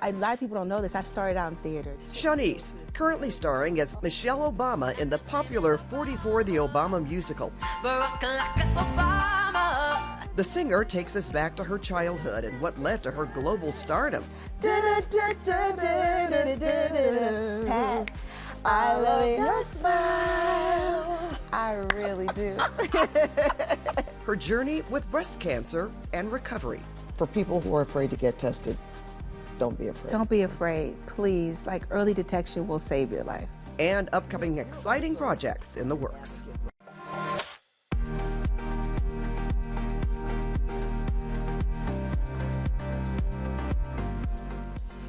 A lot of people don't know this. I started out in theater. Shanice, currently starring as Michelle Obama in the popular 44 The Obama musical. The singer takes us back to her childhood and what led to her global stardom. Pat, I love your smile. I really do. Her journey with breast cancer and recovery. For people who are afraid to get tested, don't be afraid. Don't be afraid, please. Like, early detection will save your life. And upcoming exciting projects in the works.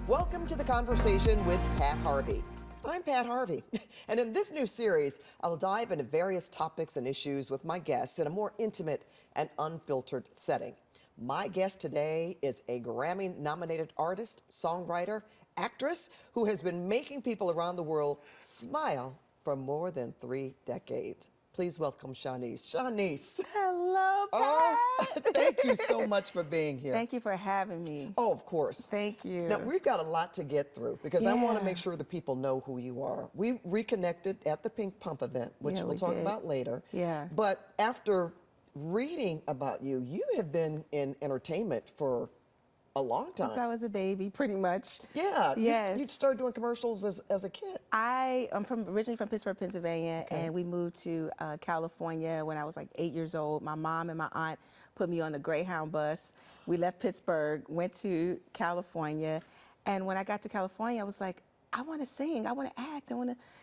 Welcome to The Conversation with Pat Harvey. I'm Pat Harvey, and in this new series, I will dive into various topics and issues with my guests in a more intimate and unfiltered setting. My guest today is a Grammy-nominated artist, songwriter, actress who has been making people around the world smile for more than 3 decades. Please welcome Shanice. Shanice. Hello, Pat. Oh, thank you so much for being here. Thank you for having me. Oh, of course. Thank you. Now, we've got a lot to get through because I want to make sure that people know who you are. We reconnected at the Pink Pump event, which we'll talk about later. Yeah. But after reading about you, you have been in entertainment for a long time. Since I was a baby, pretty much. Yeah. Yes. You started doing commercials as a kid. I am originally from Pittsburgh, Pennsylvania, and we moved to California when I was like 8 years old. My mom and my aunt put me on the Greyhound bus. We left Pittsburgh, went to California, and when I got to California, I was like, I want to sing, I want to act,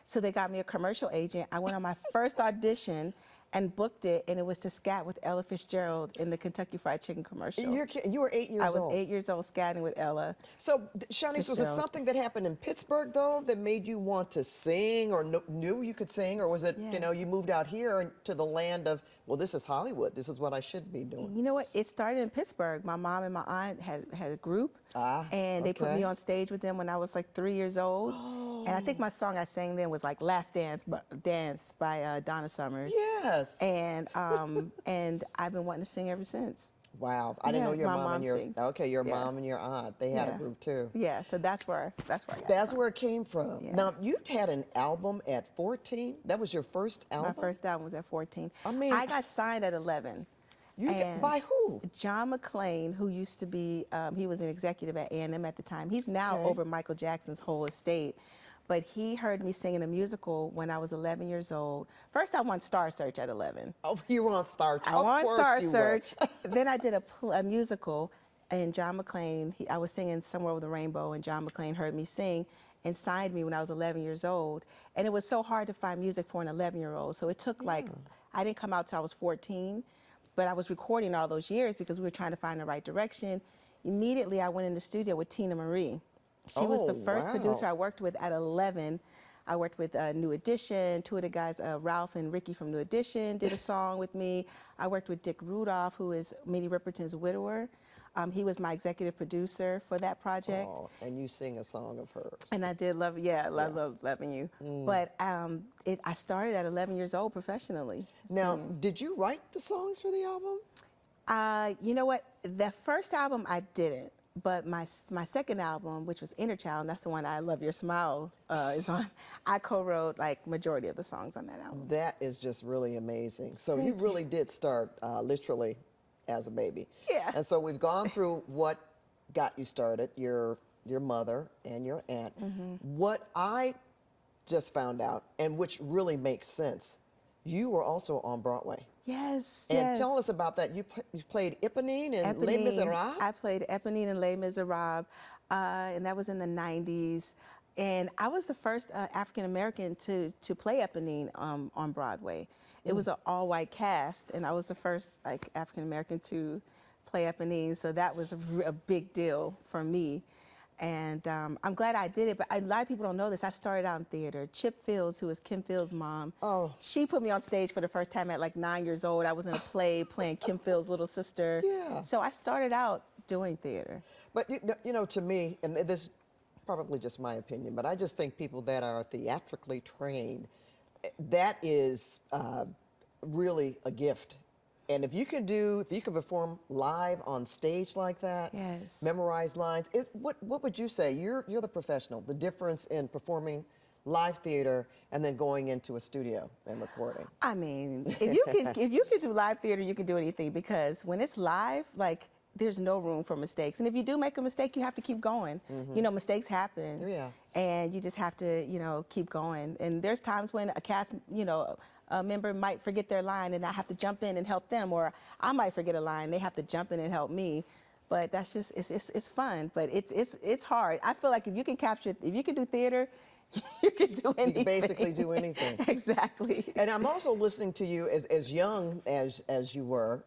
So they got me a commercial agent. I went on my first audition and booked it, and it was to scat with Ella Fitzgerald in the Kentucky Fried Chicken commercial. You were 8 years old. I was 8 years old scatting with Ella. So, Shanice, was it something that happened in Pittsburgh, though, that made you want to sing or knew you could sing? Or was it, you know, you moved out here to the land of, well, this is Hollywood. This is what I should be doing. You know what? It started in Pittsburgh. My mom and my aunt had a group, and they put me on stage with them when I was like 3 years old. And I think my song I sang then was like "Last Dance" by Donna Summers. Yes. And and I've been wanting to sing ever since. Wow. I didn't know your mom and your sings. your mom and your aunt. They had a group too. Yeah. So that's where I got it That's from. where it came from. Yeah. Now, you had an album at 14. That was your first album. My first album was at 14. I mean, I got signed at 11. By who? John McClain, who used to be, he was an executive at A&M at the time. He's now over Michael Jackson's whole estate. But he heard me singing a musical when I was 11 years old. First, I won Star Search at 11. Oh, you were on Star Search. I won Star Search. Then I did a musical, and John McClain, I was singing Somewhere Over the Rainbow, and John McClain heard me sing and signed me when I was 11 years old. And it was so hard to find music for an 11-year-old. So it took like, I didn't come out till I was 14, but I was recording all those years because we were trying to find the right direction. Immediately, I went in the studio with Tina Marie. She was the first producer I worked with at 11. I worked with New Edition. Two of the guys, Ralph and Ricky from New Edition, did a song with me. I worked with Dick Rudolph, who is Minnie Riperton's widower. He was my executive producer for that project. Oh, and you sing a song of hers. And I did love, I love Loving You. But I started at 11 years old professionally. Now, did you write the songs for the album? You know what? The first album I didn't. But my second album, which was Inner Child, and that's the one I Love Your Smile is on, I co-wrote like majority of the songs on that album. That is just really amazing. So you really did start literally as a baby. Yeah. And so we've gone through what got you started, your mother and your aunt. What I just found out, and which really makes sense, you were also on Broadway. Yes, and tell us about that. You played Eponine and Les Miserables? I played Eponine and Les Miserables, and that was in the 90s. And I was the first African-American to play Eponine on Broadway. It was an all-white cast, and I was the first like African-American to play Eponine, so that was a big deal for me. And I'm glad I did it, but a lot of people don't know this. I started out in theater. Chip Fields, who is Kim Fields' mom, she put me on stage for the first time at like 9 years old. I was in a play playing Kim Fields' little sister. Yeah. So I started out doing theater. But you know, to me, and this is probably just my opinion, but I just think people that are theatrically trained, that is really a gift. And if you can perform live on stage like that, Yes. memorize lines, what would you say? You're the professional. The difference in performing live theater and then going into a studio and recording. I mean, if you can do live theater, you can do anything, because when it's live, like, there's no room for mistakes. And if you do make a mistake, you have to keep going. You know, mistakes happen. Yeah. And you just have to, you know, keep going. And there's times when a cast, you know, a member might forget their line and I have to jump in and help them, or I might forget a line, they have to jump in and help me. But that's just, it's fun, but it's hard. I feel like if you can do theater, you can do anything. You can basically do anything. Exactly. And I'm also listening to you as young as you were.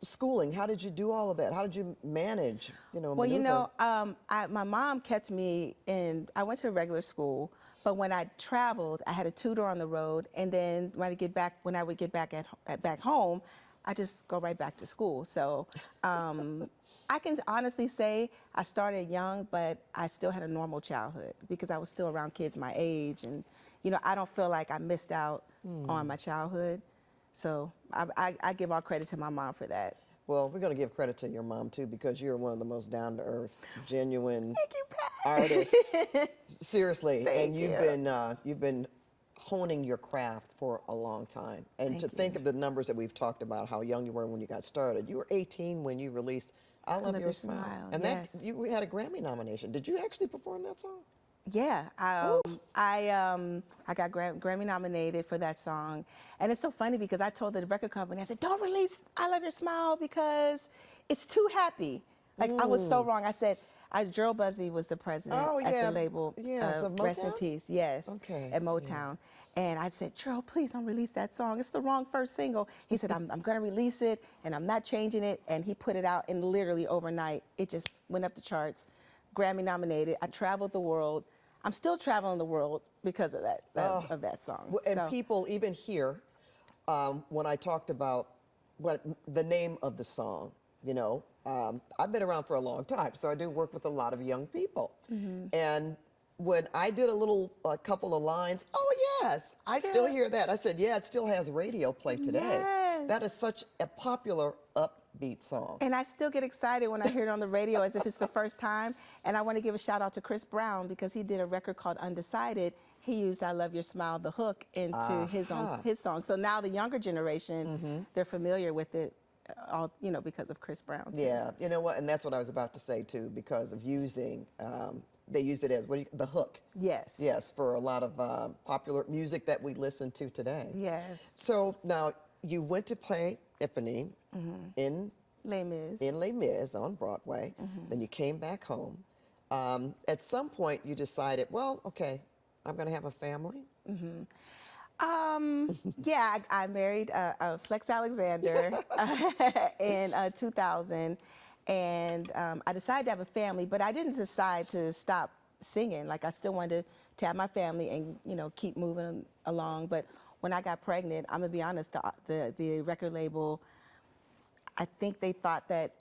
Schooling, how did you do all of that? How did you manage, you know, Well, maneuver? you know, my mom kept me in, I went to a regular school, but when I traveled, I had a tutor on the road, and then when I would get back back home, I just go right back to school. So I can honestly say I started young, but I still had a normal childhood because I was still around kids my age, and you know, I don't feel like I missed out on my childhood. So I give all credit to my mom for that. Well, we're going to give credit to your mom too, because you're one of the most down-to-earth, genuine Thank you, Pat. artists. Seriously, Thank and you. you've been honing your craft for a long time. And Thank to you. think of the numbers that we've talked about, how young you were when you got started. You were 18 when you released "I Love Your Smile," and yes. that you had a Grammy nomination. Did you actually perform that song? Yeah, I got Grammy nominated for that song, and it's so funny because I told the record company, I said, "Don't release I Love Your Smile because it's too happy." Like, I was so wrong. I said, Gerald Busby was the president Oh, at yeah. the label. Yes, of Rest in Motown? peace. Yes. Okay, At yeah. Motown. And I said, Gerald, please don't release that song. It's the wrong first single. He said, I'm going to release it, and I'm not changing it. And he put it out, and literally overnight, it just went up the charts. Grammy nominated. I traveled the world. I'm still traveling the world because of that of that song. Well, and So, people even here, when I talked about the name of the song, you know, I've been around for a long time, so I do work with a lot of young people. And when I did a couple of lines, oh yes, I still hear that. I said, yeah, it still has radio play today. That is Yes. such a popular upbeat song. and I still get excited when I hear it on the radio as if it's the first time. And I want to give a shout out to Chris Brown because he did a record called Undecided. He used "I Love Your Smile," the hook, into his song. So now the younger generation, they're familiar with it, all, you know, because of Chris Brown. Too. Yeah, you know what, and that's what I was about to say too, because of using, they use it as the hook. Yes. Yes, for a lot of popular music that we listen to today. Yes. So now you went to play Eponine in Les Mis. Les Mis on Broadway. Then you came back home. At some point, you decided, well, okay, I'm going to have a family. Yeah, I married Flex Alexander in 2000, and I decided to have a family, but I didn't decide to stop singing. Like, I still wanted to have my family and, you know, keep moving along. But when I got pregnant, I'm gonna be honest, the record label, I think they thought that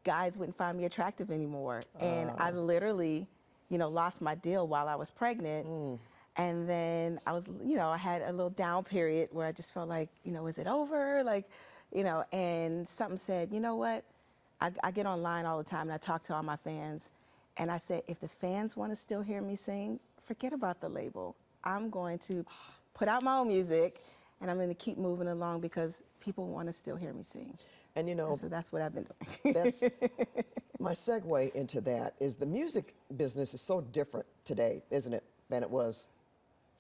guys wouldn't find me attractive anymore, and I literally, you know, lost my deal while I was pregnant. And then I was, you know, I had a little down period where I just felt like, you know, is it over? Like, you know, and something said, you know what? I get online all the time and I talk to all my fans. And I said, if the fans want to still hear me sing, forget about the label. I'm going to put out my own music and I'm going to keep moving along because people want to still hear me sing. And you know, So that's what I've been doing. that's my segue into that is the music business is so different today, isn't it, than it was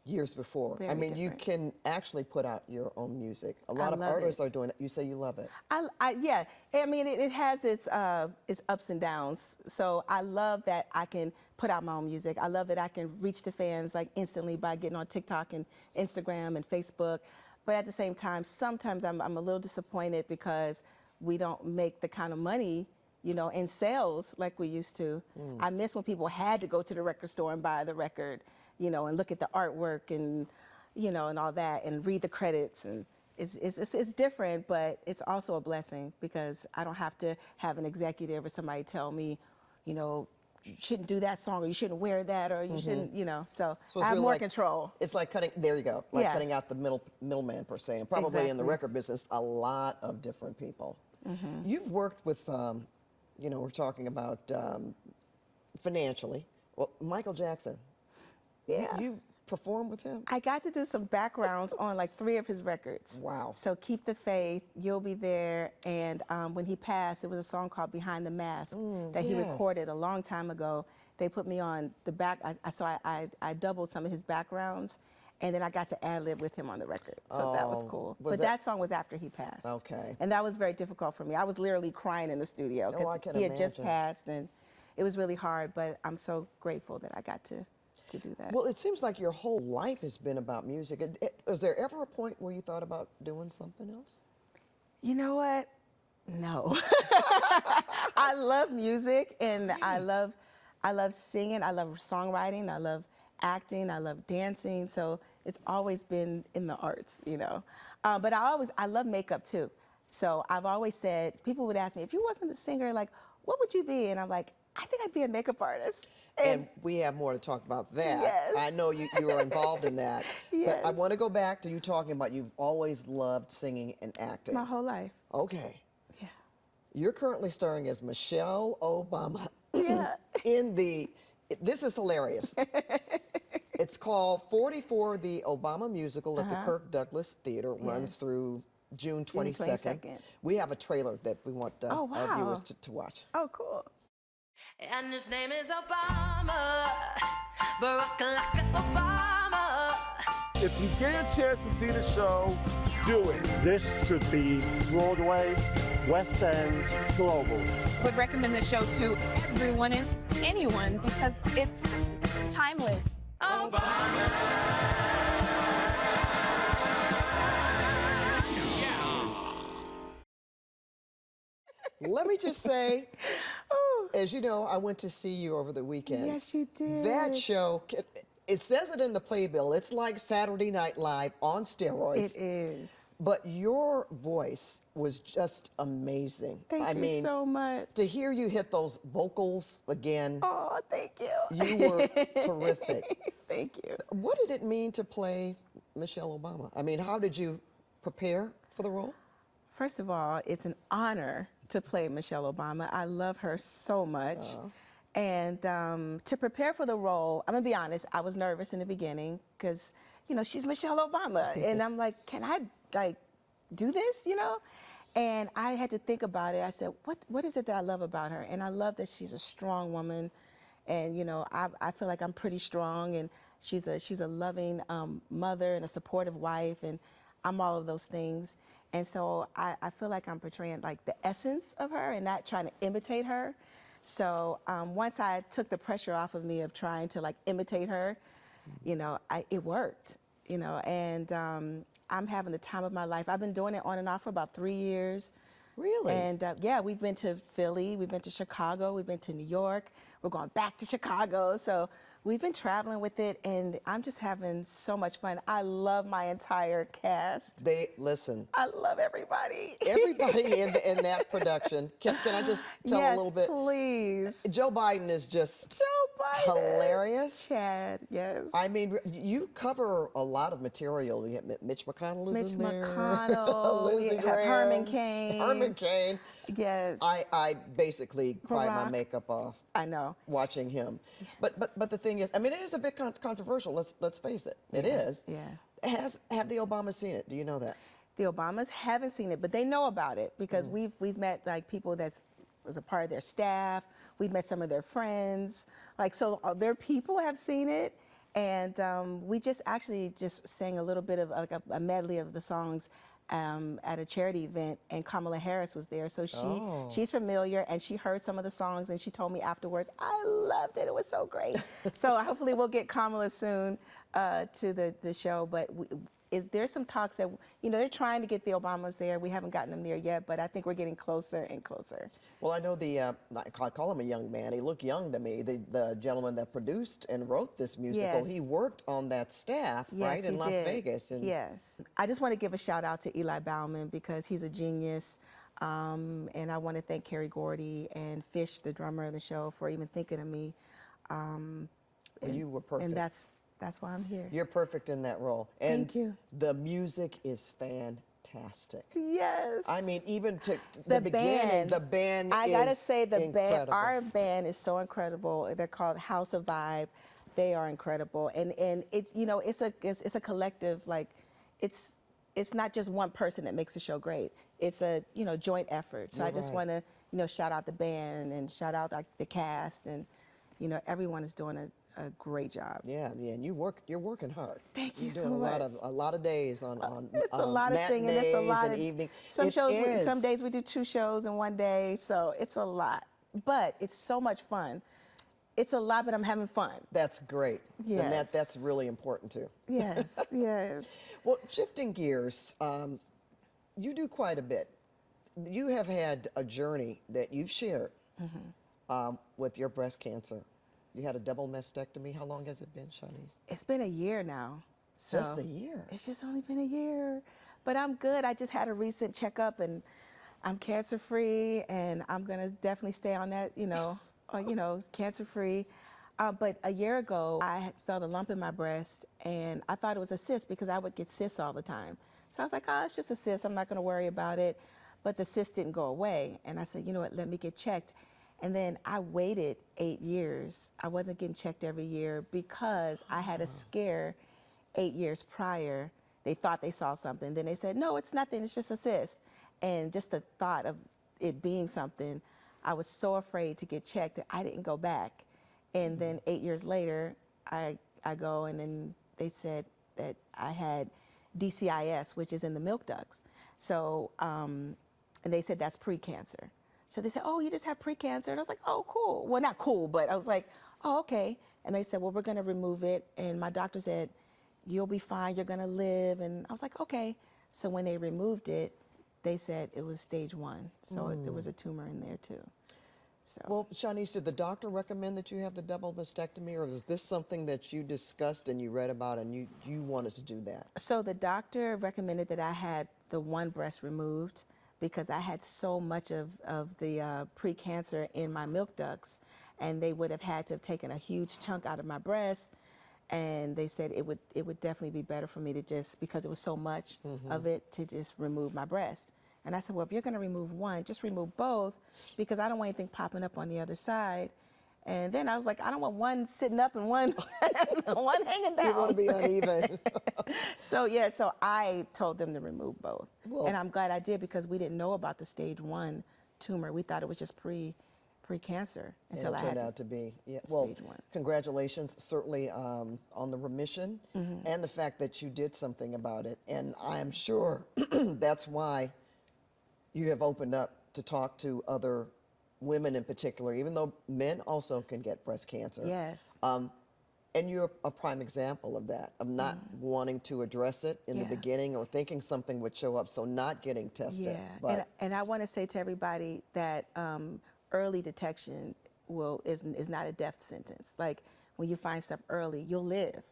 years before. I Very mean, you different. can actually put out your own music. A lot of love artists it. are doing that. You say you love it. Yeah, I mean, it has its ups and downs. So I love that I can put out my own music. I love that I can reach the fans like instantly by getting on TikTok and Instagram and Facebook. But at the same time, sometimes I'm a little disappointed because we don't make the kind of money, you know, in sales like we used to. I miss when people had to go to the record store and buy the record, you know, and look at the artwork and, you know, and all that and read the credits. And it's different, but it's also a blessing because I don't have to have an executive or somebody tell me, you know, shouldn't do that song, or you shouldn't wear that, or you shouldn't, you know. So it's I have really more like, control. It's like cutting, there you go, like Yeah. cutting out the middleman per se. And probably in the Exactly. record business, a lot of different people. You've worked with, you know, we're talking about financially. Well, Michael Jackson. Yeah. You performed with him? I got to do some backgrounds on like 3 of his records. Wow. So Keep the Faith, You'll Be There, and when he passed, there was a song called Behind the Mask that he yes. recorded a long time ago. They put me on the back, I doubled some of his backgrounds, and then I got to ad-lib with him on the record. So that was Oh, cool. was But that- that song was after he passed. Okay. And that was very difficult for me. I was literally crying in the studio Oh, I because can he had just imagine. passed, and it was really hard, but I'm so grateful that I got to do that. Well, it seems like your whole life has been about music. Was there ever a point where you thought about doing something else? You know what? No. I love music, and I love singing. I love songwriting. I love acting. I love dancing. So it's always been in the arts, you know. But I love makeup too. So I've always said, people would ask me, if you wasn't a singer, like, what would you be? And I'm like, I think I'd be a makeup artist. And we have more to talk about that. Yes. I know you are involved in that. But I Yes. want to go back to you talking about you've always loved singing and acting. My whole life. Okay. Yeah. You're currently starring as Michelle Obama Yeah. in this is hilarious. It's called 44, the Obama Musical at the Kirk Douglas Theater. Runs Yes. through June 22nd. 22nd. We have a trailer that we want Oh, our wow. viewers to watch. Oh, cool. And his name is Obama, Barack Obama. If you get a chance to see the show, do it. This should be Broadway, West End, global. Would recommend the show to everyone and anyone because it's timeless. Let me just say, Oh, as you know, I went to see you over the weekend. yes, you did. That show, it says it in the playbill. It's like Saturday Night Live on steroids. It is. But your voice was just amazing. Thank you mean, so much. to hear you hit those vocals again, Oh, thank you. you were terrific. Thank you. What did it mean to play Michelle Obama? I mean, how did you prepare for the role? First of all, it's an honor to play Michelle Obama. I love her so much. And to prepare for the role, I'm gonna be honest, I was nervous in the beginning because, you know, she's Michelle Obama. And I'm like, can I like do this, you know? And I had to think about it. I said, what is it that I love about her? And I love that she's a strong woman. And, you know, I feel like I'm pretty strong, and she's a loving mother and a supportive wife, and I'm all of those things. And so I feel like I'm portraying like the essence of her and not trying to imitate her. So once I took the pressure off of me of trying to like imitate her, you know, it worked, you know, and I'm having the time of my life. I've been doing it on and off for about 3 years. Really? And yeah, we've been to Philly, we've been to Chicago, we've been to New York, we're going back to Chicago. So we've been traveling with it, and I'm just having so much fun. I love my entire cast. Listen, I love everybody. everybody in that production. Can I just tell yes, a little bit? Please. Joe Biden is just Joe Biden. hilarious. Chad, yes. I mean, you cover a lot of material. You have Mitch McConnell is in Mitch there. McConnell, we Lindsey have Graham, Herman Cain. Herman Cain. Yes. I basically cried my Barack. makeup off I know. watching him. But the thing is, I mean, it is a bit controversial. Let's face it. It is. Yeah. Have the Obamas seen it? Do you know that? The Obamas haven't seen it, but they know about it because we've met like people that was a part of their staff. We've met some of their friends. Like, so their people have seen it. And we just actually just sang a little bit of like a medley of the songs at a charity event, and Kamala Harris was there. So she's familiar, and she heard some of the songs, and she told me afterwards, I loved it. It was so great. So hopefully we'll get Kamala soon to the show. But there's some talks that, you know, they're trying to get the Obamas there. We haven't gotten them there yet, but I think we're getting closer and closer. Well, I know I call him a young man. He looked young to me. The gentleman that produced and wrote this musical, Yes. he worked on that staff, Yes, right, in he Las did. Vegas. And Yes. I just want to give a shout out to Eli Bauman because he's a genius. And I want to thank Carrie Gordy and Fish, the drummer of the show, for even thinking of me. Well, you were perfect. And that's why I'm here. You're perfect in that role. And Thank you. the music is fantastic. Yes. I mean, even to the beginning, band, the band I is gotta say, the band, incredible. our band is so incredible. They're called House of Vibe. They are incredible, and it's, you know, it's a collective. Like, it's not just one person that makes the show great. It's a, you know, joint effort. So You're I just right. want to, you know, shout out the band and shout out the cast, and, you know, everyone is doing a great job. Yeah, and you're working hard. Thank you You're so doing much. a lot of days on It's a lot of singing. It's a matinees lot and of evening. Some It shows. is. Some days we do 2 shows in one day, so it's a lot. But it's so much fun. It's a lot, but I'm having fun. That's great. And Yes. that's really important too. Yes, yes. Well, shifting gears, you do quite a bit. You have had a journey that you've shared with your breast cancer. You had a double mastectomy. How long has it been, Shanice? It's been a year now. So Just a year. It's just only been a year. But I'm good. I just had a recent checkup, and I'm cancer-free, and I'm going to definitely stay on that, cancer-free. But a year ago, I felt a lump in my breast, and I thought it was a cyst because I would get cysts all the time. So I was like, oh, it's just a cyst. I'm not going to worry about it. But the cyst didn't go away. And I said, you know what, let me get checked. And then I waited 8 years. I wasn't getting checked every year because I had a scare 8 years prior. They thought they saw something. Then they said, no, it's nothing. It's just a cyst. And just the thought of it being something, I was so afraid to get checked that I didn't go back. And then 8 years later, I go, and then they said that I had DCIS, which is in the milk ducts. So, and they said that's precancer. So they said, oh, you just have precancer. And I was like, oh, cool. Well, not cool, but I was like, oh, okay. And they said, well, we're going to remove it. And my doctor said, you'll be fine. You're going to live. And I was like, okay. So when they removed it, they said it was stage 1. So there was a tumor in there, too. So. Well, Shanice, did the doctor recommend that you have the double mastectomy, or was this something that you discussed and you read about and you wanted to do that? So the doctor recommended that I had the one breast removed because I had so much of the precancer in my milk ducts, and they would have had to have taken a huge chunk out of my breast. And they said it would definitely be better for me to just, because it was so much of it, to just remove my breast. And I said, well, if you're going to remove one, just remove both, because I don't want anything popping up on the other side. And then I was like, I don't want one sitting up and one hanging down. You want to be uneven. So I told them to remove both. Well, and I'm glad I did, because we didn't know about the stage 1 tumor. We thought it was just pre-cancer until it I turned had out to be. Yeah. Well, stage 1. Congratulations, certainly on the remission and the fact that you did something about it. And I am sure that's why you have opened up to talk to other women in particular, even though men also can get breast cancer. Yes. And you're a prime example of that, of not wanting to address it in the beginning, or thinking something would show up, so not getting tested. Yeah, But and I want to say to everybody that early detection is not a death sentence. Like, when you find stuff early, you'll live,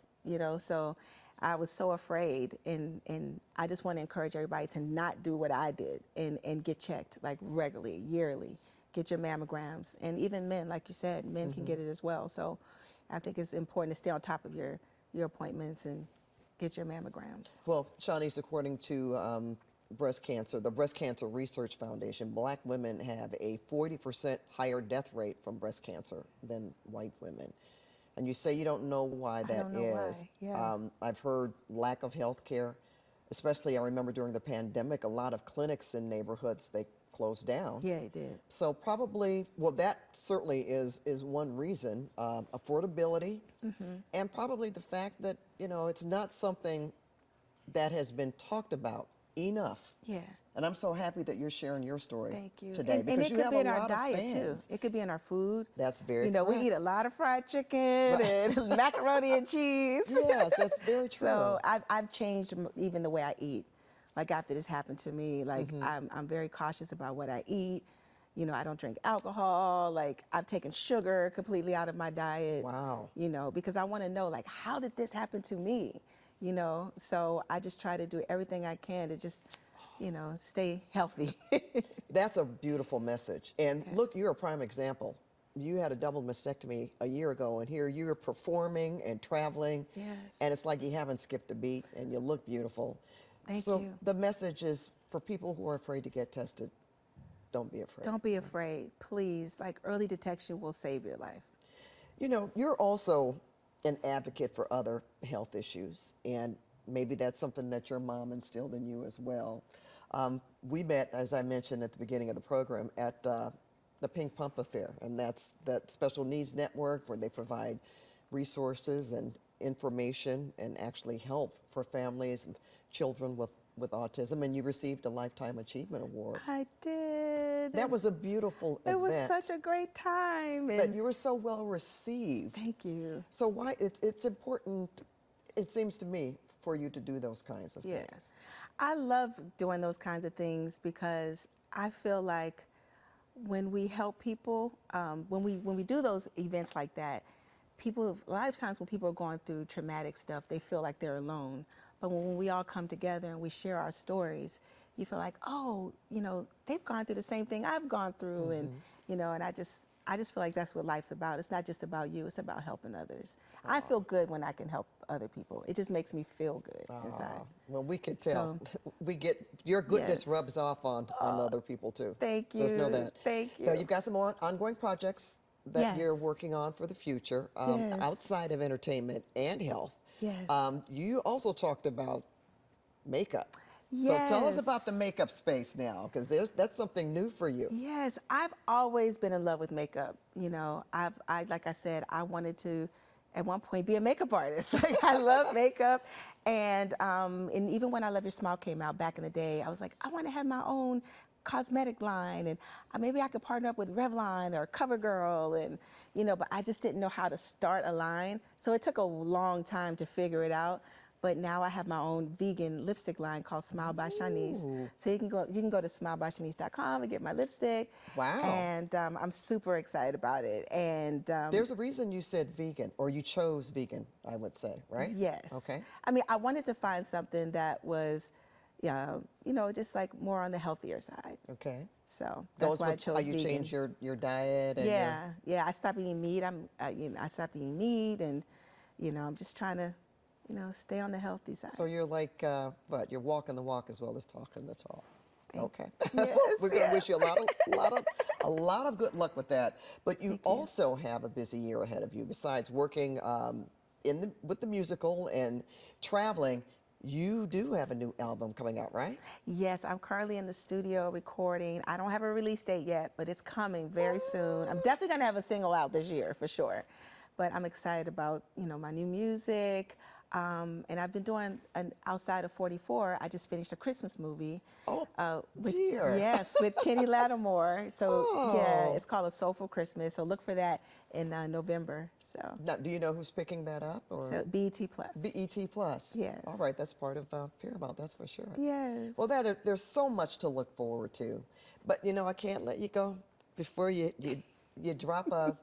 So I was so afraid, and I just want to encourage everybody to not do what I did and get checked, like, regularly, yearly. Get your mammograms. And even men, like you said, men can get it as well. So I think it's important to stay on top of your appointments and get your mammograms. Well, Shanice, according to breast cancer, the Breast Cancer Research Foundation, Black women have a 40% higher death rate from breast cancer than white women. And you say you don't know why that is. I don't know why, yeah. I've heard lack of health care, especially I remember during the pandemic, a lot of clinics in neighborhoods, they closed down. Yeah, it did. So probably, well, that certainly is one reason, affordability, and probably the fact that, it's not something that has been talked about enough. Yeah. And I'm so happy that you're sharing your story Thank you. today, And because it you could have be in a our lot diet of too. fans. It could be in our food. That's very we correct. eat a lot of fried chicken and macaroni and cheese. Yes, that's very true. So I've changed even the way I eat. Like, after this happened to me, like, I'm very cautious about what I eat. I don't drink alcohol. Like, I've taken sugar completely out of my diet. Wow. Because I want to know, like, how did this happen to me? So I just try to do everything I can to just stay healthy. That's a beautiful message. And look, you're a prime example. You had a double mastectomy a year ago, and here you're performing and traveling. Yes. And it's like you haven't skipped a beat, and you look beautiful. Thank so you. the message is for people who are afraid to get tested, don't be afraid. Don't be afraid, please. Like, early detection will save your life. You're also an advocate for other health issues, and maybe that's something that your mom instilled in you as well. We met, as I mentioned at the beginning of the program, at the Pink Pump Affair, and that's that special needs network where they provide resources and information and actually help for families and children with autism, and you received a Lifetime Achievement Award. I did. That was a beautiful event. It was such a great time. But you were so well received. Thank you. So why it's important, it seems to me, for you to do those kinds of things. I love doing those kinds of things because I feel like when we help people, when we do those events like that, a lot of times when people are going through traumatic stuff, they feel like they're alone. But when we all come together and we share our stories, you feel like, oh, they've gone through the same thing I've gone through, and and I just feel like that's what life's about. It's not just about you; it's about helping others. I feel good when I can help other people. It just makes me feel good inside. Well, we could tell. We get your goodness rubs off on other people too. Thank you. Let's know that. Thank you. Now, you've got some ongoing projects that you're working on for the future, outside of entertainment and health. Yes. You also talked about makeup. Yes. So tell us about the makeup space now, because that's something new for you. Yes, I've always been in love with makeup. Like I said, I wanted to, at one point, be a makeup artist. Like, I love makeup, and even when I Love Your Smile came out back in the day, I was like, I want to have my own cosmetic line, and maybe I could partner up with Revlon or CoverGirl, and but I just didn't know how to start a line. So it took a long time to figure it out. But now I have my own vegan lipstick line called Smile by Shanice. So you can go to smilebyshanice.com and get my lipstick. Wow. And I'm super excited about it. And there's a reason you said vegan, or you chose vegan, I would say, right? Yes. Okay. I mean, I wanted to find something that was, just like more on the healthier side. Okay. So that's why I chose vegan. How you change your diet. And I stopped eating meat. I stopped eating meat, and I'm just trying to, stay on the healthy side. So you're like, you're walking the walk as well as talking the talk. Okay. Yes, We're going to wish you a lot of good luck with that. But you also have a busy year ahead of you. Besides working with the musical and traveling, you do have a new album coming out, right? Yes, I'm currently in the studio recording. I don't have a release date yet, but it's coming very soon. I'm definitely going to have a single out this year for sure. But I'm excited about, my new music. And I've been doing, outside of 44, I just finished a Christmas movie. Oh, dear. Yes, with Kenny Lattimore. So, it's called A Soulful Christmas. So look for that in November. So. Now, do you know who's picking that up? Or? So BET Plus. BET Plus. Yes. All right, that's part of Paramount, that's for sure. Yes. Well, there's so much to look forward to. But, I can't let you go before you drop a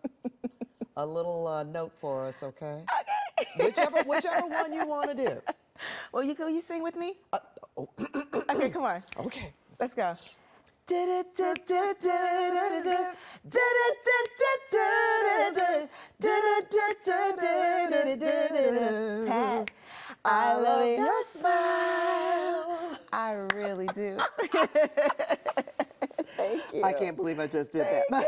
little note for us, okay? Okay. Whichever one you want to do. Well, you sing with me? Okay, come on. Okay. Let's go. Pat, I love your smile. I really do. Thank you. I can't believe I just did that. Yay.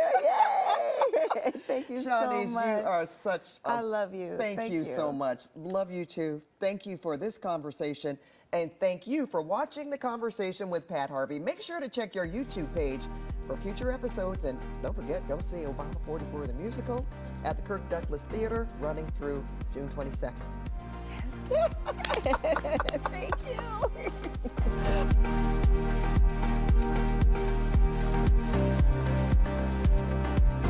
Thank you Shanice, so much. you are such a... I love you. Thank you so much. Love you too. Thank you for this conversation. And thank you for watching The Conversation with Pat Harvey. Make sure to check your YouTube page for future episodes. And don't forget, go see Obama 44 the musical at the Kirk Douglas Theater, running through June 22nd. Yes. Thank you.